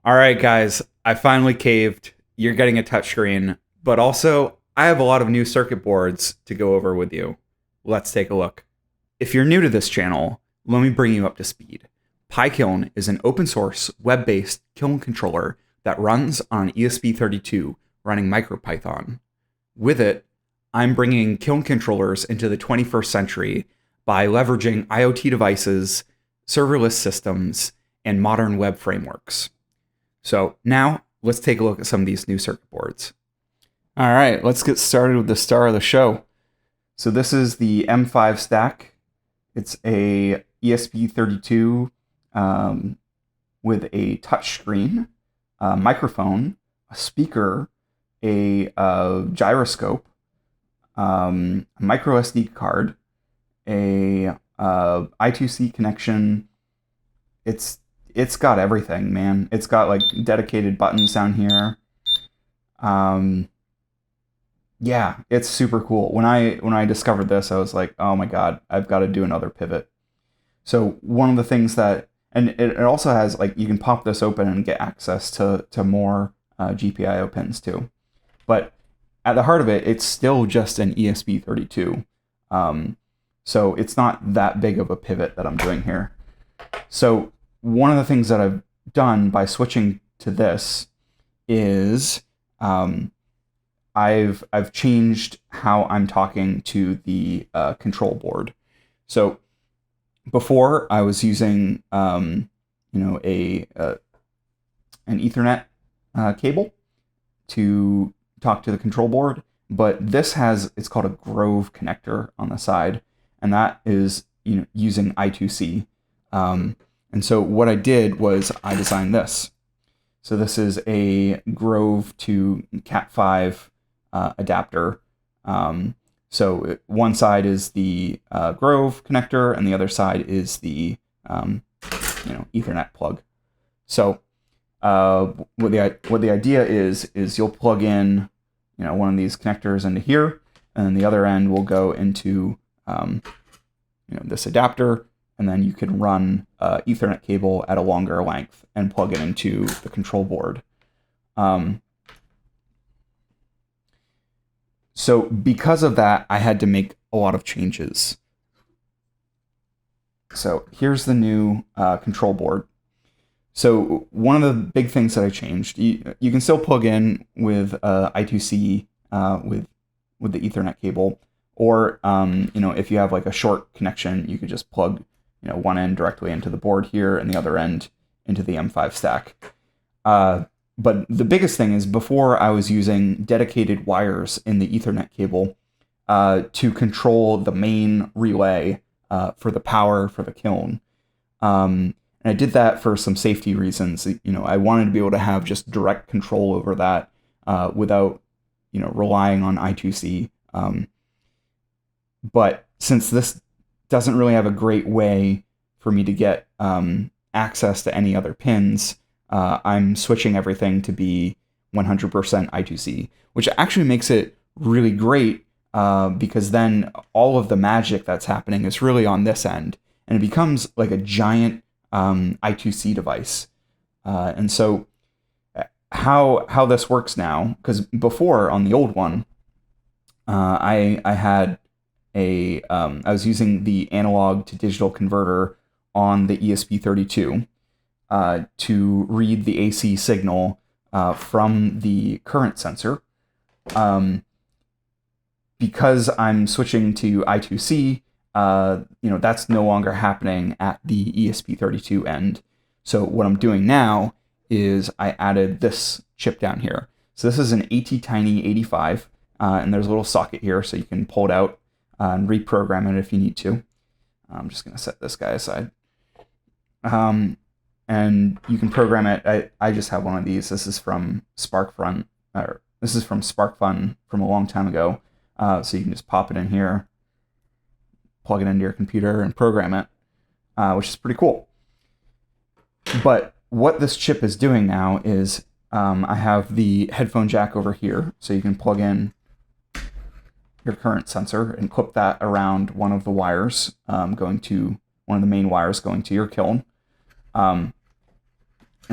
All right, guys, I finally caved. You're getting a touchscreen, but also I have a lot of new circuit boards to go over with you. Let's take a look. If you're new to this channel, let me bring you up to speed. PyKiln is an open source, web based Kiln controller that runs on ESP32 running MicroPython. With it, I'm bringing Kiln controllers into the 21st century by leveraging IoT devices, serverless systems, and modern web frameworks. So now let's take a look at some of these new circuit boards. All right, let's get started with the star of the show. So this is the M5 stack. It's a ESP32 with a touch screen, a microphone, a speaker, a gyroscope, a micro SD card, a I2C connection. It's got everything, man. It's got like dedicated buttons down here. Yeah, it's super cool. When I discovered this, I was like, oh my god, I've got to do another pivot. So one of the things that, and it also has like, you can pop this open and get access to more GPIO pins too. But at the heart of it, it's still just an ESP32. So it's not that big of a pivot that I'm doing here. So one of the things that I've done by switching to this is I've changed how I'm talking to the control board. So before I was using an Ethernet cable to talk to the control board, but this it's called a Grove connector on the side, and that is using I2C. And so what I did was I designed this. So this is a Grove to Cat5 adapter. So one side is the Grove connector, and the other side is the Ethernet plug. So what the idea is you'll plug in one of these connectors into here, and then the other end will go into this adapter. And then you can run Ethernet cable at a longer length and plug it into the control board. So because of that, I had to make a lot of changes. So here's the new control board. So one of the big things that I changed, you can still plug in with I2C with the Ethernet cable, or if you have like a short connection, you could just plug one end directly into the board here and the other end into the M5 stack. But the biggest thing is before I was using dedicated wires in the Ethernet cable to control the main relay for the power for the kiln. And I did that for some safety reasons. I wanted to be able to have just direct control over that without relying on I2C. But since this doesn't really have a great way for me to get access to any other pins, I'm switching everything to be 100% I2C, which actually makes it really great because then all of the magic that's happening is really on this end, and it becomes like a giant I2C device. And so how this works now, because before on the old one, I had I was using the analog to digital converter on the ESP32 to read the AC signal from the current sensor. Because I'm switching to I2C, that's no longer happening at the ESP32 end. So what I'm doing now is I added this chip down here. So this is an ATtiny 85, and there's a little socket here so you can pull it out and reprogram it if you need to. I'm just going to set this guy aside. And you can program it. I just have one of these. This is from SparkFun from a long time ago. So you can just pop it in here, plug it into your computer, and program it, which is pretty cool. But what this chip is doing now is I have the headphone jack over here, so you can plug in your current sensor and clip that around one of the wires one of the main wires going to your kiln. And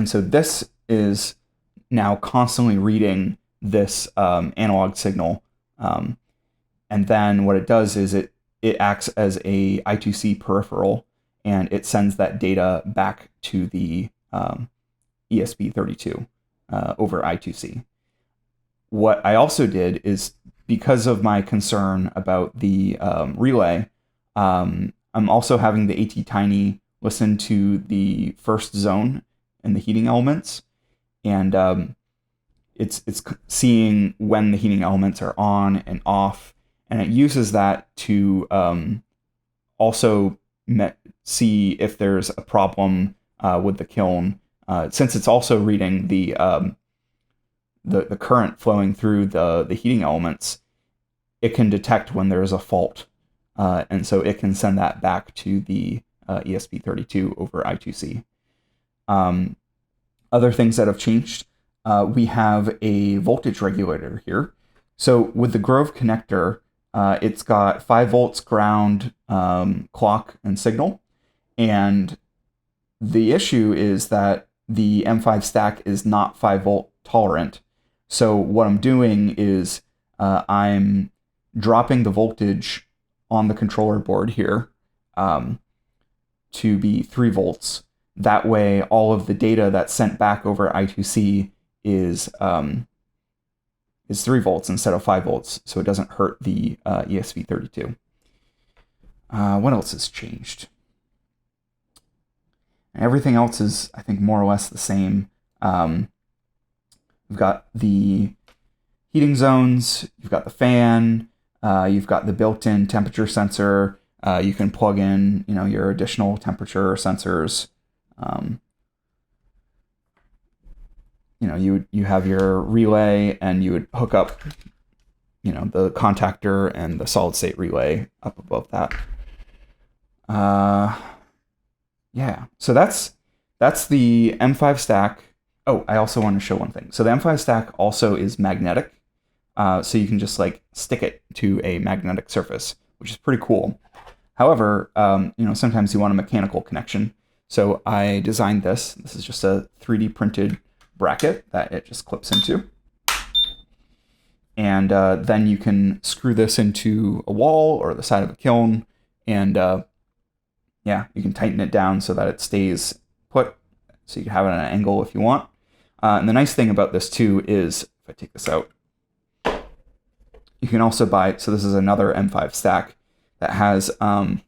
so this is now constantly reading this analog signal. And then what it does is it acts as a I2C peripheral, and it sends that data back to the ESP32 over I2C. What I also did is, because of my concern about the relay, I'm also having the ATtiny listen to the first zone in the heating elements, and it's seeing when the heating elements are on and off, and it uses that to also see if there's a problem with the kiln, since it's also reading the current flowing through the heating elements. It can detect when there's a fault, and so it can send that back to the ESP32 over I2C. Other things that have changed, we have a voltage regulator here. So with the Grove connector, it's got 5 volts ground, clock, and signal. And the issue is that the M5 stack is not 5 volt tolerant. So what I'm doing is I'm dropping the voltage on the controller board here to be 3 volts. That way, all of the data that's sent back over I2C is 3 volts instead of 5 volts, so it doesn't hurt the ESP32. What else has changed? Everything else is, I think, more or less the same. We've got the heating zones, you've got the fan, you've got the built-in temperature sensor. You can plug in, your additional temperature sensors. You have your relay, and you would hook up, the contactor and the solid state relay up above that. Yeah, so that's the M5 stack. Oh, I also want to show one thing. So the M5 stack also is magnetic, so you can just stick it to a magnetic surface, which is pretty cool. However, sometimes you want a mechanical connection. So I designed this. This is just a 3D printed bracket that it just clips into. And then you can screw this into a wall or the side of a kiln, and you can tighten it down so that it stays put. So you can have it at an angle if you want. And the nice thing about this too is, if I take this out, you can also buy, so this is another M5 stack that has some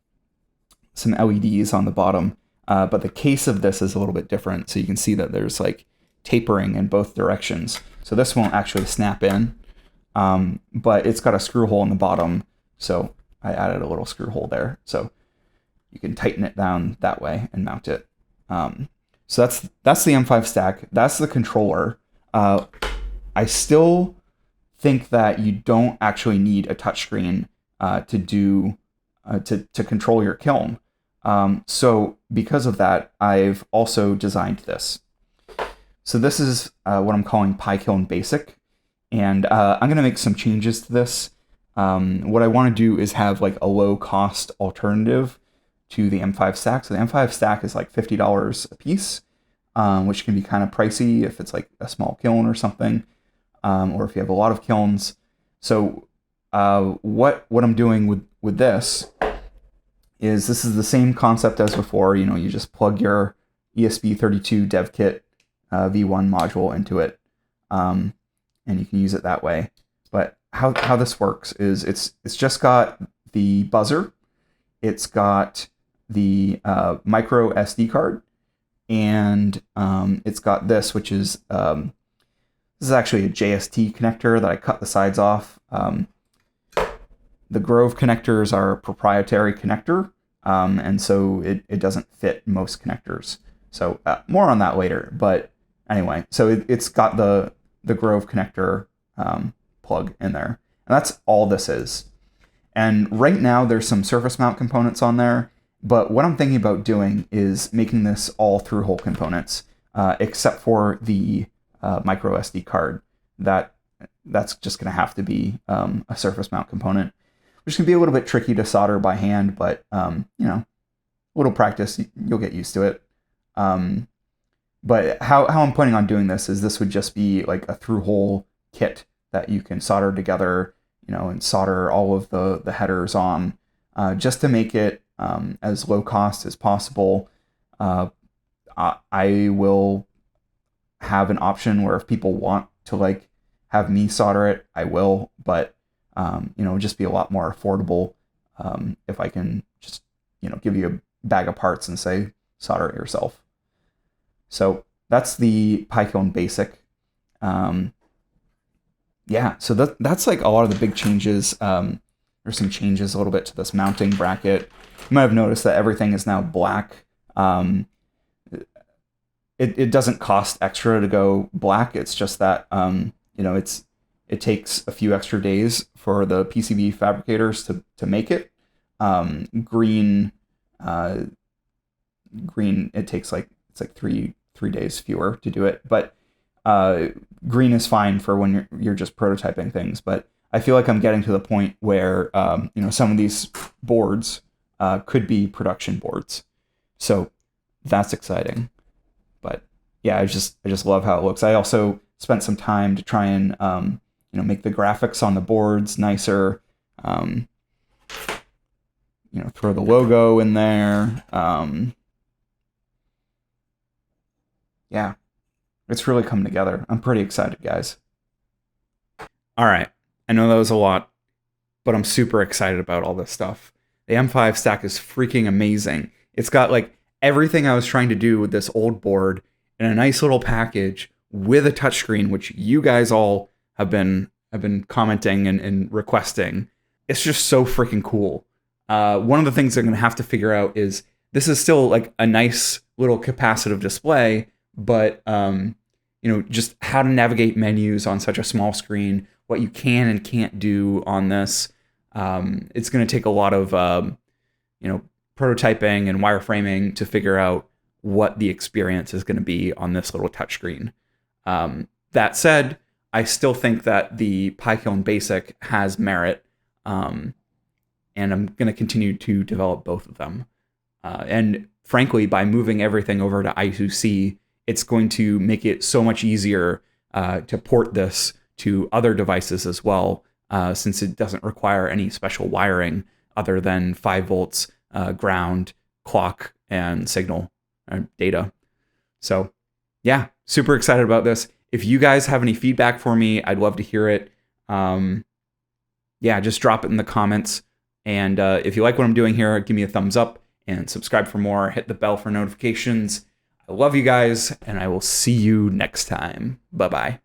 LEDs on the bottom, but the case of this is a little bit different. So you can see that there's tapering in both directions. So this won't actually snap in, but it's got a screw hole in the bottom. So I added a little screw hole there. So you can tighten it down that way and mount it. So that's the M5 stack. That's the controller. I still think that you don't actually need a touchscreen to control your kiln. So because of that, I've also designed this. So this is what I'm calling PyKiln Basic, and I'm going to make some changes to this. What I want to do is have a low-cost alternative to the M5 stack. So the M5 stack is $50 a piece, which can be kind of pricey if it's a small kiln or something, or if you have a lot of kilns. So what I'm doing with this is the same concept as before. You just plug your ESP32 dev kit V1 module into it, and you can use it that way. But how this works is it's just got the buzzer, it's got the micro SD card, and it's got this, which is this is actually a JST connector that I cut the sides off. The Grove connectors are a proprietary connector, and so it doesn't fit most connectors. So more on that later. But anyway, so it's got the Grove connector plug in there. And that's all this is. And right now there's some surface mount components on there, but what I'm thinking about doing is making this all through-hole components, except for the micro SD card. That's just going to have to be a surface mount component, which can be a little bit tricky to solder by hand, but a little practice, you'll get used to it. But how I'm planning on doing this would just be like a through hole kit that you can solder together, and solder all of the headers on, just to make it as low cost as possible. I will have an option where if people want to like have me solder it, I will, but just be a lot more affordable if I can just give you a bag of parts and say solder it yourself. So that's the PyKiln Basic. Yeah, so that's like a lot of the big changes. There's some changes a little bit to this mounting bracket. You might have noticed that everything is now black. It doesn't cost extra to go black. It's just that it takes a few extra days for the PCB fabricators to make it. Green it takes it's like three days fewer to do it, but green is fine for when you're just prototyping things. But I feel like I'm getting to the point where some of these boards could be production boards, so that's exciting. But yeah, I just love how it looks. I also spent some time to try and make the graphics on the boards nicer. Throw the logo in there. Yeah, it's really come together. I'm pretty excited, guys. All right, I know that was a lot, but I'm super excited about all this stuff. The M5 stack is freaking amazing. It's got like everything I was trying to do with this old board in a nice little package with a touchscreen, which you guys all have been commenting and requesting. It's just so freaking cool. One of the things I'm going to have to figure out is this is still like a nice little capacitive display, but just how to navigate menus on such a small screen, what you can and can't do on this. It's going to take a lot of prototyping and wireframing to figure out what the experience is going to be on this little touchscreen. That said, I still think that the PyKiln Basic has merit, and I'm going to continue to develop both of them. And frankly, by moving everything over to I2C, it's going to make it so much easier to port this to other devices as well, since it doesn't require any special wiring other than 5 volts, ground, clock, and signal data. So yeah, super excited about this. If you guys have any feedback for me, I'd love to hear it. Yeah, just drop it in the comments. And if you like what I'm doing here, give me a thumbs up and subscribe for more. Hit the bell for notifications. I love you guys, and I will see you next time. Bye-bye.